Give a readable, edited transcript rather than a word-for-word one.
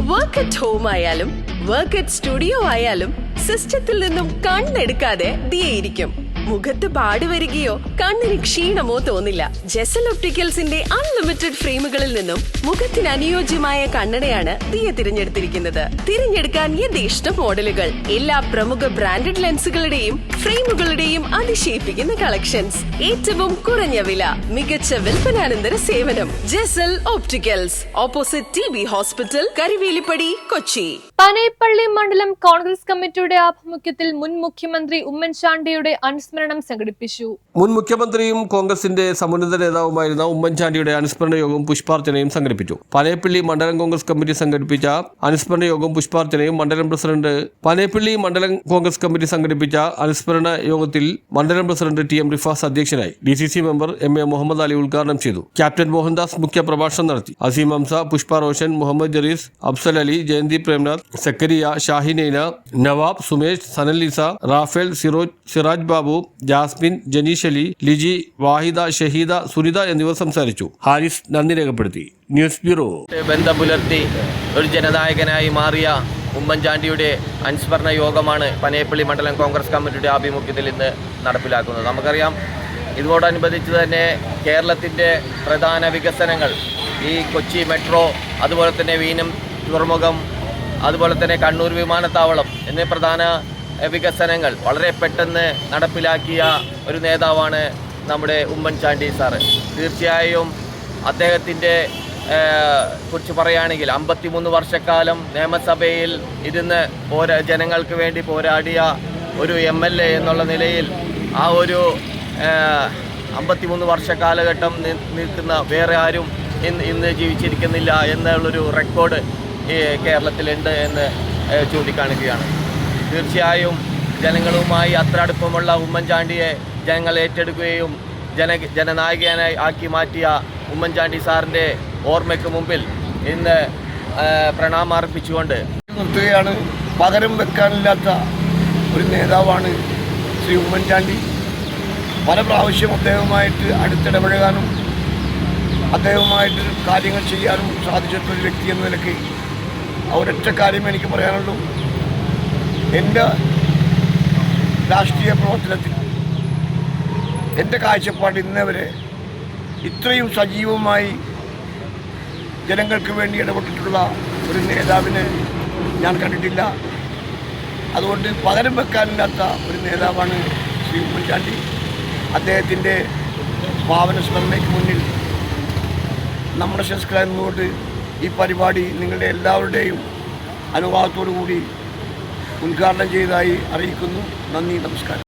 Work at home ആയാലും work at studio ആയാലും സിസ്റ്റത്തിൽ നിന്നും കണ്ണെടുക്കാതെ ദിയയിരിക്കും. മുഖത്ത് പാട് വരികയോ കണ്ണിന് ക്ഷീണമോ തോന്നില്ല. ജെസൽ ഒപ്റ്റിക്കൽസിന്റെ അൺലിമിറ്റഡ് ഫ്രെയിമുകളിൽ നിന്നും മുഖത്തിന് അനുയോജ്യമായ കണ്ണടയാണ് ദിയ തിരഞ്ഞെടുത്തിരിക്കുന്നത്. തിരഞ്ഞെടുക്കാൻ യഥേഷ്ട മോഡലുകൾ, എല്ലാ പ്രമുഖ ബ്രാൻഡഡ് ലെൻസുകളുടെയും ഫ്രെയിമുകളുടെയും അതിശയിപ്പിക്കുന്ന കളക്ഷൻസ്, ഏറ്റവും കുറഞ്ഞ വില, മികച്ച വിൽപ്പനാനന്തര സേവനം. Jesal opticals, opposite TB hospital, Karivelippady, Kochi. Panayappilly മണ്ഡലം കോൺഗ്രസ് കമ്മിറ്റിയുടെ ആഭിമുഖ്യത്തിൽ മുൻ മുഖ്യമന്ത്രി ഉമ്മൻചാണ്ടിയുടെ അനുസ്മരണം സംഘടിപ്പിച്ചു. മുൻ മുഖ്യമന്ത്രിയും കോൺഗ്രസിന്റെ സമുന്നത നേതാവുമായിരുന്ന ഉമ്മൻചാണ്ടിയുടെ അനുസ്മരണ യോഗവും പുഷ്പാർച്ചനയും സംഘടിപ്പിച്ചു. പനയപ്പള്ളി മണ്ഡലം കോൺഗ്രസ് കമ്മിറ്റി സംഘടിപ്പിച്ച അനുസ്മരണ യോഗവും പുഷ്പാർച്ചനയും പനയപ്പള്ളി മണ്ഡലം കോൺഗ്രസ് കമ്മിറ്റി സംഘടിപ്പിച്ച അനുസ്മരണ യോഗത്തിൽ മണ്ഡലം പ്രസിഡന്റ് TM റിഫാസ് അധ്യക്ഷനായി. DCC member MA Muhammad Ali ഉദ്ഘാടനം ചെയ്തു. ക്യാപ്റ്റൻ മോഹൻദാസ് മുഖ്യ പ്രഭാഷണം നടത്തി. അസീം ഹംസ, പുഷ്പ റോഷൻ, മുഹമ്മദ് ജറീസ്, അഫ്സൽ അലി, ജയന്തി പ്രേംനാഥ്, സക്കരിയ, ഷാഹിനൈന, നവാബ്, സുമേഷ്, സനലിസ, റാഫേൽ, സിറാജ് ബാബു, ജാസ്മിൻ, ജനീഷ് അലി, ലിജി, വാഹിദ, ഷഹീദ, സുനിത എന്നിവർ സംസാരിച്ചു. ഹാരിസ് നന്ദി രേഖപ്പെടുത്തി. News bureau. ബന്ധം പുലർത്തി ഒരു ജനനായകനായി മാറിയ ഉമ്മൻചാണ്ടിയുടെ അനുസ്മരണ യോഗമാണ് പനയപ്പള്ളി മണ്ഡലം കോൺഗ്രസ് കമ്മിറ്റിയുടെ ആഭിമുഖ്യത്തിൽ ഇന്ന് നടപ്പിലാക്കുന്നത്. നമുക്കറിയാം, ഇതോടനുബന്ധിച്ച് തന്നെ കേരളത്തിൻ്റെ പ്രധാന വികസനങ്ങൾ, ഈ കൊച്ചി മെട്രോ, അതുപോലെ തന്നെ വീനം തുറമുഖം, അതുപോലെ തന്നെ കണ്ണൂർ വിമാനത്താവളം എന്നീ പ്രധാന വികസനങ്ങൾ വളരെ പെട്ടെന്ന് നടപ്പിലാക്കിയ ഒരു നേതാവാണ് നമ്മുടെ ഉമ്മൻചാണ്ടി സാറ്. തീർച്ചയായും അദ്ദേഹത്തിൻ്റെ കുറിച്ച് പറയുകയാണെങ്കിൽ 53 വർഷക്കാലം നിയമസഭയിൽ ഇരുന്ന് ജനങ്ങൾക്ക് വേണ്ടി പോരാടിയ ഒരു MLA എന്നുള്ള നിലയിൽ ആ ഒരു 53 വർഷ കാലഘട്ടം നിൽക്കുന്ന വേറെ ആരും ഇന്ന് ജീവിച്ചിരിക്കുന്നില്ല എന്നുള്ളൊരു റെക്കോർഡ് ഈ കേരളത്തിലുണ്ട് എന്ന് ചൂണ്ടിക്കാണിക്കുകയാണ്. തീർച്ചയായും ജനങ്ങളുമായി അത്ര അടുപ്പമുള്ള ഉമ്മൻചാണ്ടിയെ ജനങ്ങൾ ഏറ്റെടുക്കുകയും ജനനായകനായി ആക്കി മാറ്റിയ ഉമ്മൻചാണ്ടി സാറിൻ്റെ ഓർമ്മയ്ക്ക് മുമ്പിൽ ഇന്ന് പ്രണാമർപ്പിച്ചുകൊണ്ട് നിർത്തുകയാണ്. പകരം വെക്കാനില്ലാത്ത ഒരു നേതാവാണ് ശ്രീ ഉമ്മൻചാണ്ടി. പല പ്രാവശ്യം അദ്ദേഹവുമായിട്ട് അടുത്തിടപഴകാനും അദ്ദേഹവുമായിട്ട് കാര്യങ്ങൾ ചെയ്യാനും സാധിച്ചിട്ടുള്ള വ്യക്തി എന്ന നിലയ്ക്ക് ഒരൊറ്റ കാര്യം എനിക്ക് പറയാനുള്ളൂ. എൻ്റെ രാഷ്ട്രീയ പ്രവർത്തനത്തിൽ എൻ്റെ കാഴ്ചപ്പാട് ഇന്നവരെ ഇത്രയും സജീവമായി ജനങ്ങൾക്ക് വേണ്ടി ഇടപെട്ടിട്ടുള്ള ഒരു നേതാവിനെ ഞാൻ കണ്ടിട്ടില്ല. അതുകൊണ്ട് പകരം വെക്കാനില്ലാത്ത ഒരു നേതാവാണ് ശ്രീ ഉമ്മൻചാണ്ടി. അദ്ദേഹത്തിൻ്റെ പാവന സ്മരണയ്ക്ക് മുന്നിൽ നമ്മുടെ സംസ്കാരത്തോട് ഈ പരിപാടി നിങ്ങളുടെ എല്ലാവരുടെയും അനുവാദത്തോടു കൂടി ഉദ്ഘാടനം ചെയ്തതായി അറിയിക്കുന്നു. നന്ദി, നമസ്കാരം.